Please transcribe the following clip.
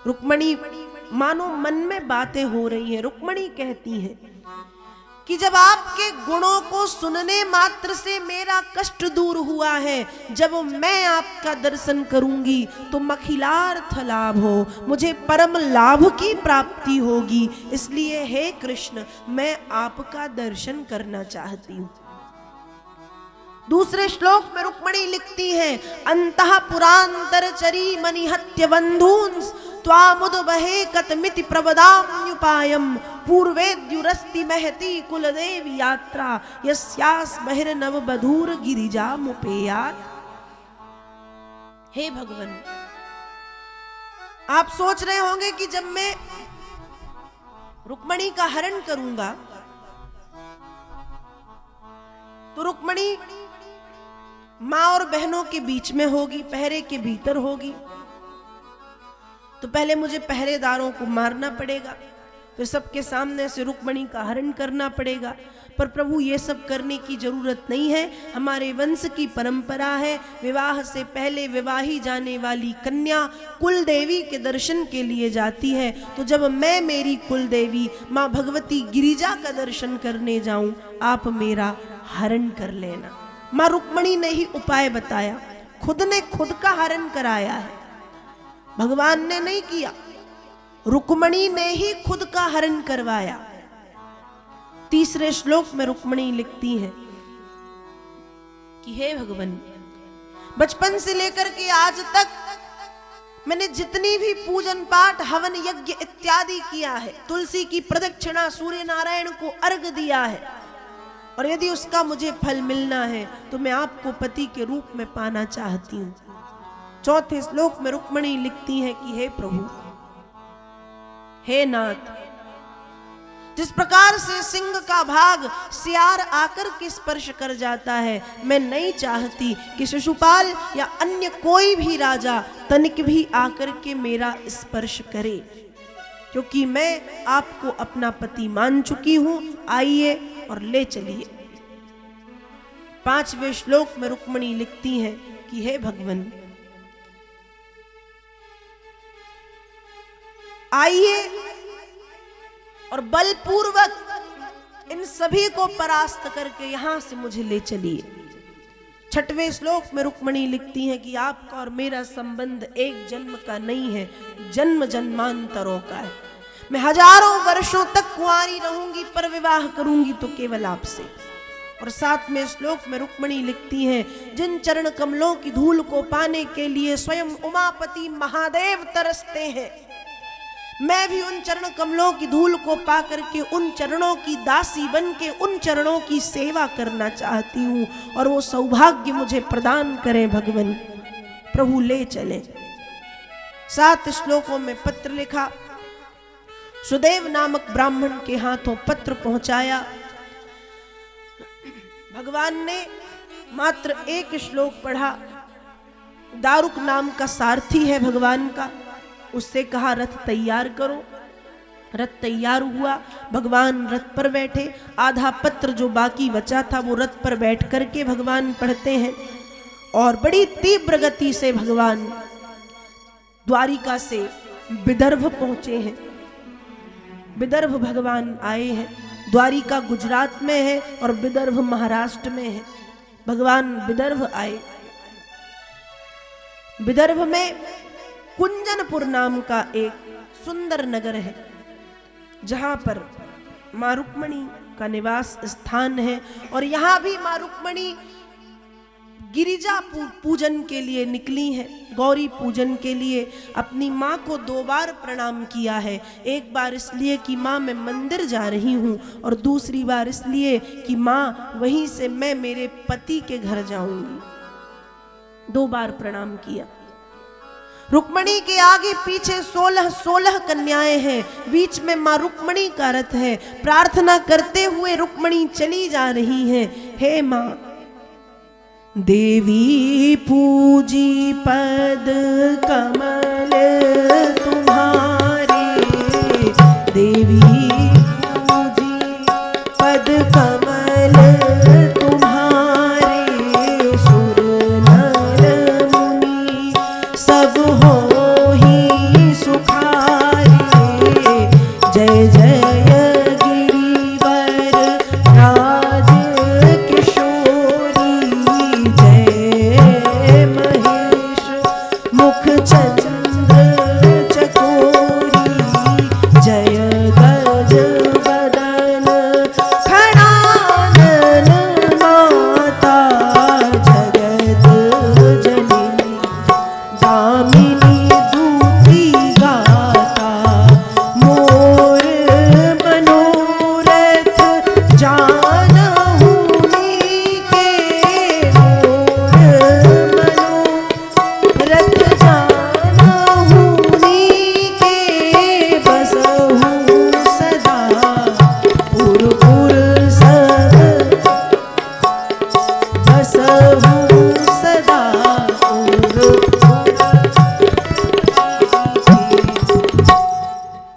रुक्मणी मानो मन में बातें हो रही हैं। रुक्मणी कहती हैं कि जब आपके गुणों को सुनने मात्र से मेरा कष्ट दूर हुआ है, जब मैं आपका दर्शन करूंगी तो मखिलार्थ लाभ हो, मुझे परम लाभ की प्राप्ति होगी। इसलिए हे कृष्ण, मैं आपका दर्शन करना चाहती हूँ। दूसरे श्लोक में रुक्मणी लिखती हैं, अंतः पुरांतरचरी मनिहत्य बंधून् त्वामुदबहे कतमिति प्रवदाम्युपायम् पूर्वेद्युरस्ति महती कुलदेवी यात्रा यस्यास बहिर्नव बधूर गिरिजामुपेयात्। हे भगवान, आप सोच रहे होंगे कि जब मैं रुक्मणी का हरण करूंगा तो रुक्मणी मां और बहनों के बीच में होगी, पहरे के भीतर होगी, तो पहले मुझे पहरेदारों को मारना पड़ेगा, फिर सबके सामने से रुक्मणी का हरण करना पड़ेगा। पर प्रभु ये सब करने की जरूरत नहीं है। हमारे वंश की परंपरा है, विवाह से पहले विवाही जाने वाली कन्या कुल देवी के दर्शन के लिए जाती है। तो जब मैं मेरी कुल देवी माँ भगवती गिरिजा का दर्शन करने जाऊं, आप मेरा हरण कर लेना। माँ रुक्मणी ने ही उपाय बताया, खुद ने खुद का हरण कराया है, भगवान ने नहीं किया, रुक्मणी ने ही खुद का हरण करवाया। तीसरे श्लोक में रुक्मणी लिखती है कि हे भगवान, बचपन से लेकर के आज तक मैंने जितनी भी पूजन पाठ हवन यज्ञ इत्यादि किया है, तुलसी की प्रदक्षिणा, सूर्य नारायण को अर्घ दिया है, और यदि उसका मुझे फल मिलना है तो मैं आपको पति के रूप में पाना चाहती हूं। चौथे श्लोक में रुक्मणी लिखती है कि हे प्रभु, हे नाथ, जिस प्रकार से सिंह का भाग सियार आकर के स्पर्श कर जाता है, मैं नहीं चाहती कि शिशुपाल या अन्य कोई भी राजा तनिक भी आकर के मेरा स्पर्श करे, क्योंकि मैं आपको अपना पति मान चुकी हूं। आइए और ले चलिए। पांचवें श्लोक में रुक्मणी लिखती है कि हे भगवान, आइए और बलपूर्वक इन सभी को परास्त करके यहां से मुझे ले चलिए। छठवें श्लोक में रुक्मणी लिखती है कि आपका और मेरा संबंध एक जन्म का नहीं है, जन्म जन्मांतरों का है। मैं हजारों वर्षों तक कुंवारी रहूंगी, पर विवाह करूंगी तो केवल आपसे। और सातवें श्लोक में रुक्मणी लिखती है, जिन चरण कमलों की धूल को पाने के लिए स्वयं उमापति महादेव तरसते हैं, मैं भी उन चरण कमलों की धूल को पा करके उन चरणों की दासी बन के उन चरणों की सेवा करना चाहती हूँ, और वो सौभाग्य मुझे प्रदान करें भगवान। प्रभु ले चले। 7 श्लोकों में पत्र लिखा, सुदेव नामक ब्राह्मण के हाथों पत्र पहुंचाया। भगवान ने मात्र 1 श्लोक पढ़ा। दारुक नाम का सारथी है भगवान का, उससे कहा रथ तैयार करो। रथ तैयार हुआ, भगवान रथ पर बैठे। आधा पत्र जो बाकी बचा था वो रथ पर बैठ करके भगवान पढ़ते हैं, और बड़ी तीव्र गति से भगवान द्वारिका से विदर्भ पहुंचे हैं। विदर्भ भगवान आए हैं। द्वारिका गुजरात में है और विदर्भ महाराष्ट्र में है। भगवान विदर्भ आए। विदर्भ में कुंजनपुर नाम का एक सुंदर नगर है, जहां पर मां रुक्मणी का निवास स्थान है। और यहां भी मां रुक्मणी गिरिजा पूजन के लिए निकली है, गौरी पूजन के लिए। अपनी माँ को 2 बार प्रणाम किया है। एक बार इसलिए कि माँ मैं मंदिर जा रही हूँ, और दूसरी बार इसलिए कि माँ वहीं से मैं मेरे पति के घर जाऊंगी। 2 बार प्रणाम किया। रुक्मणी के आगे पीछे 16 कन्याएं हैं, बीच में माँ रुक्मणी का रथ है। प्रार्थना करते हुए रुक्मणी चली जा रही हैं। हे माँ देवी पूजी पद कमल